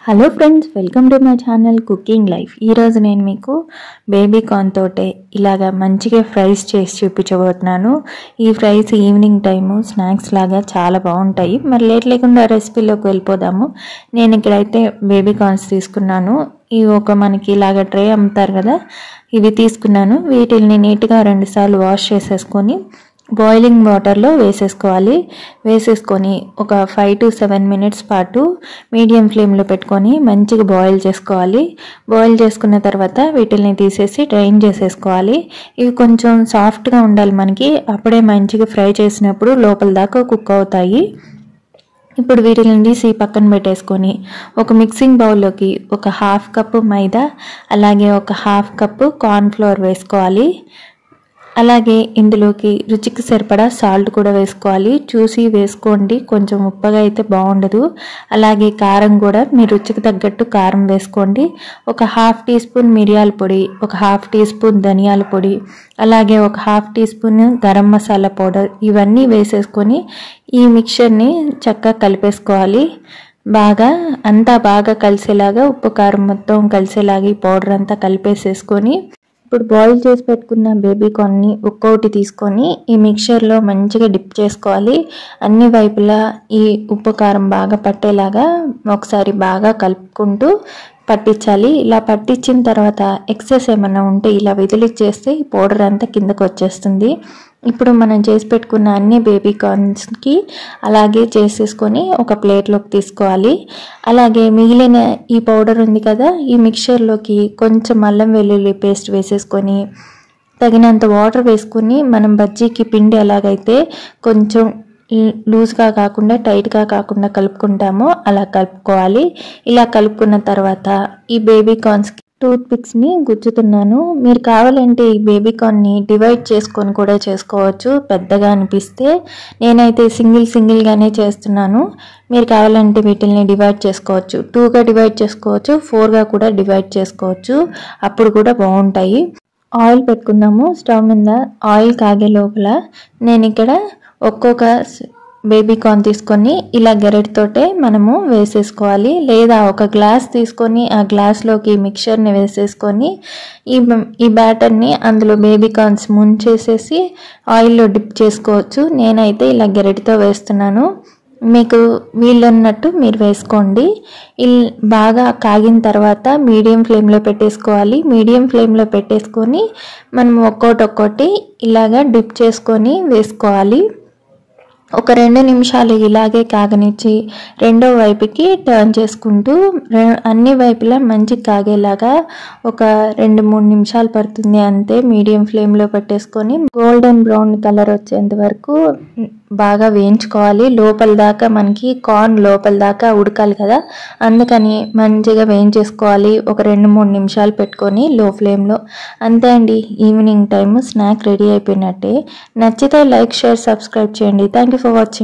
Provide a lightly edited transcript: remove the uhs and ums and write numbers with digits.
Hello friends, welcome to my channel cooking life. ఈరోజు నేను మీకు బేబీ కార్న్ తోటే ఇలాగా మంచిగా ఫ్రైస్ చేసి చూపించబోతున్నాను. ఈ ఫ్రైస్ ఈవినింగ్ టైము స్నాక్స్ లాగా చాలా బాగుంటాయి. మరి లేట్ లేకుండా రెసిపీలోకి వెళ్ళిపోదాము. నేను ఇక్కడైతే బేబీ కార్న్స్ తీసుకున్నాను. ఇవి మనకి ఇలాగ ట్రే అమ్ముతారు కదా, ఇవి తీసుకున్నాను. వీటిని నీట్గా 2 సార్లు వాష్ చేసేసుకొని బాయిలింగ్ వాటర్లో వేసేసుకొని ఒక 5 to 7 minutes పాటు మీడియం ఫ్లేమ్లో పెట్టుకొని మంచిగా బాయిల్ చేసుకోవాలి. బాయిల్ చేసుకున్న తర్వాత వీటిని తీసేసి డ్రైన్ చేసేసుకోవాలి. ఇవి కొంచెం సాఫ్ట్గా ఉండాలి మనకి, అప్పుడే మంచిగా ఫ్రై చేసినప్పుడు లోపల దాకా కుక్ అవుతాయి. ఇప్పుడు వీటిని తీసి పక్కన పెట్టేసుకొని ఒక మిక్సింగ్ బౌల్లోకి ఒక 1/2 కప్పు మైదా, అలాగే ఒక 1/2 కప్పు కార్న్ ఫ్లోర్ వేసుకోవాలి. అలాగే ఇందులోకి రుచికి సరిపడా సాల్ట్ కూడా వేసుకోవాలి. చూసి వేసుకోండి, కొంచెం ఉప్పగా అయితే బాగుండదు. అలాగే కారం కూడా మీ రుచికి తగ్గట్టు కారం వేసుకోండి. ఒక 1/2 టీ స్పూన్ మిరియాల పొడి, ఒక 1/2 టీ స్పూన్ ధనియాల పొడి, అలాగే ఒక 1/2 teaspoon garam masala powder, ఇవన్నీ వేసేసుకొని ఈ మిక్చర్ని చక్కగా కలిపేసుకోవాలి. అంతా బాగా కలిసేలాగా, ఉప్పు కారం మొత్తం కలిసేలాగా ఈ పౌడర్ అంతా కలిపేసేసుకొని ఇప్పుడు బాయిల్ చేసి పెట్టుకున్న బేబీ కార్న్ని ఒక్కొక్కటి తీసుకొని ఈ మిక్చర్లో మంచిగా డిప్ చేసుకోవాలి. అన్ని వైపులా ఈ ఉప్పు కారం బాగా పట్టేలాగా ఒకసారి బాగా కలుపుకుంటూ పట్టించాలి. ఇలా పట్టించిన తర్వాత ఎక్సెస్ ఏమైనా ఉంటే ఇలా విదిలిచ్చేస్తే ఈ పౌడర్ అంతా కిందకు వచ్చేస్తుంది. ఇప్పుడు మనం చేసి పెట్టుకున్న అన్ని బేబీ కార్న్స్కి అలాగే చేసేసుకొని ఒక ప్లేట్లోకి తీసుకోవాలి. అలాగే మిగిలిన ఈ పౌడర్ ఉంది కదా, ఈ మిక్చర్లోకి కొంచెం అల్లం వెల్లుల్లి పేస్ట్ వేసేసుకొని తగినంత వాటర్ వేసుకొని మనం బజ్జీకి పిండి ఎలాగైతే కొంచెం లూజ్గా కాకుండా టైట్గా కాకుండా కలుపుకుంటామో అలా కలుపుకోవాలి. ఇలా కలుపుకున్న తర్వాత ఈ బేబీ కార్న్స్కి టూత్ పిక్స్ని గుచ్చుతున్నాను. మీరు కావాలంటే ఈ బేబీ కార్న్ని డివైడ్ చేసుకొని కూడా చేసుకోవచ్చు, పెద్దగా అనిపిస్తే. నేనైతే సింగిల్గానే చేస్తున్నాను. మీరు కావాలంటే వీటిని డివైడ్ చేసుకోవచ్చు, 2గా డివైడ్ చేసుకోవచ్చు, 4గా కూడా డివైడ్ చేసుకోవచ్చు, అప్పుడు కూడా బాగుంటాయి. ఆయిల్ పెట్టుకుందాము. స్టవ్ మీద ఆయిల్ కాగే లోపల నేను ఇక్కడ ఒక్కొక్క బేబీ కార్న్ తీసుకొని ఇలా గెరెట్తోటే మనము వేసేసుకోవాలి. లేదా ఒక గ్లాస్ తీసుకొని ఆ గ్లాస్లోకి మిక్చర్ని వేసేసుకొని ఈ బ్యాటర్ని అందులో బేబీ కార్న్స్ ముంచేసేసి ఆయిల్లో డిప్ చేసుకోవచ్చు. నేనైతే ఇలా గెరెట్తో వేస్తున్నాను. మీకు వీలున్నట్టు మీరు వేసుకోండి. బాగా కాగిన తర్వాత మీడియం ఫ్లేమ్లో పెట్టేసుకోవాలి. మీడియం ఫ్లేమ్లో పెట్టేసుకొని మనం ఒక్కొక్కటి ఇలాగా డిప్ చేసుకొని వేసుకోవాలి. ఒక 2 నిమిషాలు ఇలాగే కాగనిచ్చి రెండో వైపుకి టర్న్ చేసుకుంటూ అన్ని వైపులా మంచి కాగేలాగా ఒక 2-3 నిమిషాలు పడుతుంది అంతే. మీడియం ఫ్లేమ్లో పెట్టేసుకొని గోల్డెన్ బ్రౌన్ కలర్ వచ్చేంత వరకు బాగా వేయించుకోవాలి. లోపల దాకా మనకి కార్న్ లోపల దాకా ఉడకాలి కదా, అందుకని మంచిగా వేయించేసుకోవాలి. ఒక 2-3 నిమిషాలు పెట్టుకొని లో ఫ్లేమ్లో. అంతే అండి, ఈవినింగ్ టైం స్నాక్ రెడీ అయిపోయినట్టే. నచ్చితే లైక్, షేర్, సబ్స్క్రైబ్ చేయండి. Thank you for watching.